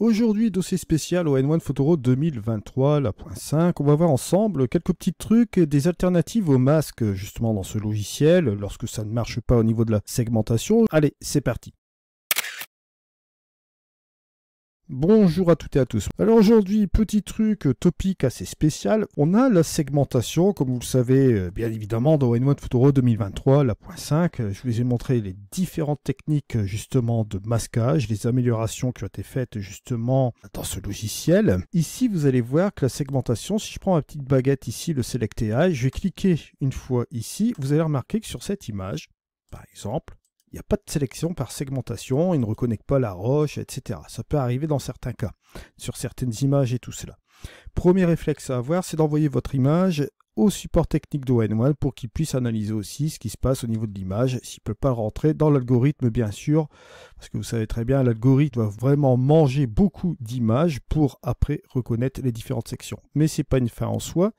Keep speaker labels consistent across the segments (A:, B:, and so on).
A: Aujourd'hui, dossier spécial au N1 Photoro 2023, la .5. On va voir ensemble quelques petits trucs, des alternatives au masque justement dans ce logiciel, lorsque ça ne marche pas au niveau de la segmentation. Allez, c'est parti. Bonjour à toutes et à tous. Alors aujourd'hui, petit truc, topic assez spécial. On a la segmentation, comme vous le savez, bien évidemment, dans N1 Photoro 2023, la .5. Je vous ai montré les différentes techniques justement de masquage, les améliorations qui ont été faites justement dans ce logiciel. Ici, vous allez voir que la segmentation, si je prends ma petite baguette ici, le Select AI, je vais cliquer une fois ici. Vous allez remarquer que sur cette image, par exemple, il n'y a pas de sélection par segmentation, il ne reconnecte pas la roche, etc. Ça peut arriver dans certains cas, sur certaines images et tout cela. Premier réflexe à avoir, c'est d'envoyer votre image au support technique de N1 pour qu'il puisse analyser aussi ce qui se passe au niveau de l'image, s'il ne peut pas rentrer dans l'algorithme bien sûr, parce que vous savez très bien, l'algorithme va vraiment manger beaucoup d'images pour après reconnaître les différentes sections. Mais ce n'est pas une fin en soi.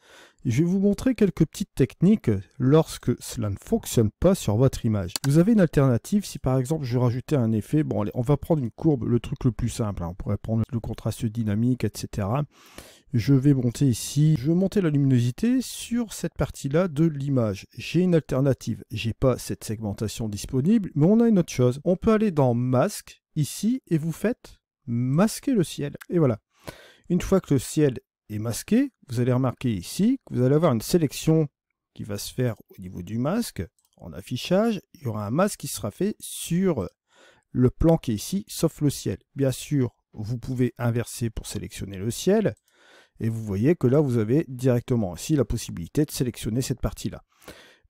A: Je vais vous montrer quelques petites techniques lorsque cela ne fonctionne pas sur votre image. Vous avez une alternative, si par exemple je rajoutais un effet, bon allez, on va prendre une courbe, le truc le plus simple, hein, on pourrait prendre le contraste dynamique, etc. Je vais monter ici, je vais monter la luminosité sur cette partie-là de l'image. J'ai une alternative, j'ai pas cette segmentation disponible, mais on a une autre chose. On peut aller dans masque, ici, et vous faites masquer le ciel. Et voilà. Une fois que le ciel est masqué, vous allez remarquer ici que vous allez avoir une sélection qui va se faire au niveau du masque. En affichage, il y aura un masque qui sera fait sur le plan qui est ici, sauf le ciel. Bien sûr, vous pouvez inverser pour sélectionner le ciel. Et vous voyez que là, vous avez directement ici la possibilité de sélectionner cette partie-là.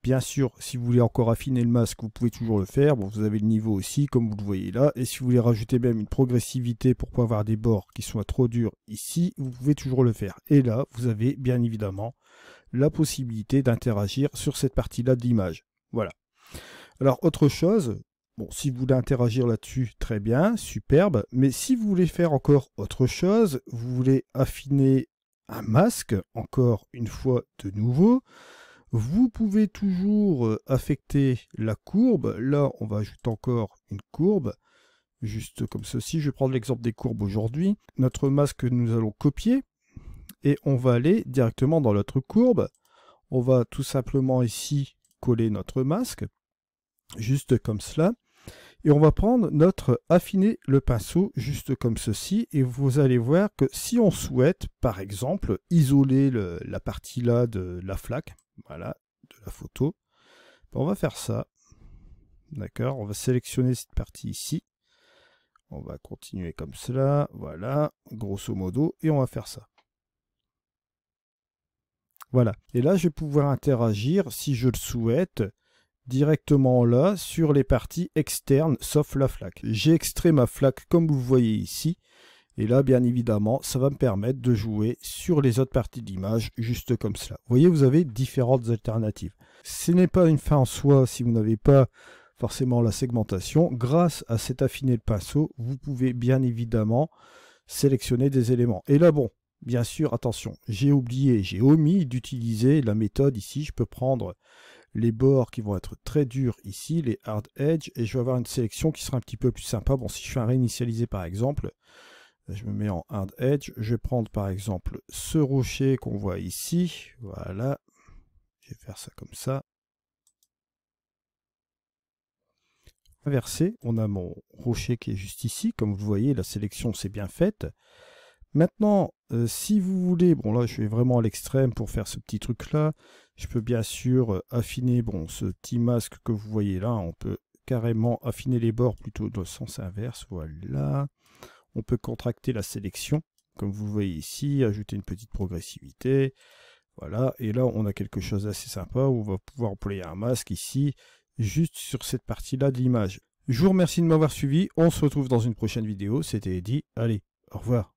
A: Bien sûr, si vous voulez encore affiner le masque, vous pouvez toujours le faire. Bon, vous avez le niveau aussi, comme vous le voyez là. Et si vous voulez rajouter même une progressivité pour pas avoir des bords qui soient trop durs ici, vous pouvez toujours le faire. Et là, vous avez bien évidemment la possibilité d'interagir sur cette partie-là de l'image. Voilà. Alors, autre chose, bon, si vous voulez interagir là-dessus, très bien, superbe. Mais si vous voulez faire encore autre chose, vous voulez affiner un masque, encore une fois de nouveau, vous pouvez toujours affecter la courbe. Là, on va ajouter encore une courbe, juste comme ceci. Je vais prendre l'exemple des courbes aujourd'hui. Notre masque, nous allons copier et on va aller directement dans notre courbe. On va tout simplement ici coller notre masque, juste comme cela. Et on va prendre notre affiner le pinceau, juste comme ceci. Et vous allez voir que si on souhaite, par exemple, isoler la partie là de la flaque, voilà, de la photo, on va faire ça. D'accord, on va sélectionner cette partie ici. On va continuer comme cela, voilà, grosso modo, et on va faire ça. Voilà, et là je vais pouvoir interagir, si je le souhaite, directement là sur les parties externes sauf la flaque. J'ai extrait ma flaque comme vous voyez ici et là bien évidemment ça va me permettre de jouer sur les autres parties de l'image juste comme cela. Vous voyez, vous avez différentes alternatives. Ce n'est pas une fin en soi si vous n'avez pas forcément la segmentation. Grâce à cet affiner le pinceau, vous pouvez bien évidemment sélectionner des éléments. Et là bon, bien sûr, attention, j'ai omis d'utiliser la méthode ici. Je peux prendre les bords qui vont être très durs ici, les hard edge, et je vais avoir une sélection qui sera un petit peu plus sympa. Bon, si je fais un réinitialiser par exemple, je me mets en hard edge, je vais prendre par exemple ce rocher qu'on voit ici, voilà, je vais faire ça comme ça. Inversé, on a mon rocher qui est juste ici, comme vous voyez, la sélection c'est bien faite. Maintenant, si vous voulez, bon là je vais vraiment à l'extrême pour faire ce petit truc là, je peux bien sûr affiner bon, ce petit masque que vous voyez là, on peut carrément affiner les bords plutôt dans le sens inverse, voilà. On peut contracter la sélection, comme vous voyez ici, ajouter une petite progressivité, voilà, et là on a quelque chose d'assez sympa où on va pouvoir employer un masque ici, juste sur cette partie là de l'image. Je vous remercie de m'avoir suivi, on se retrouve dans une prochaine vidéo, c'était Eddy, allez, au revoir.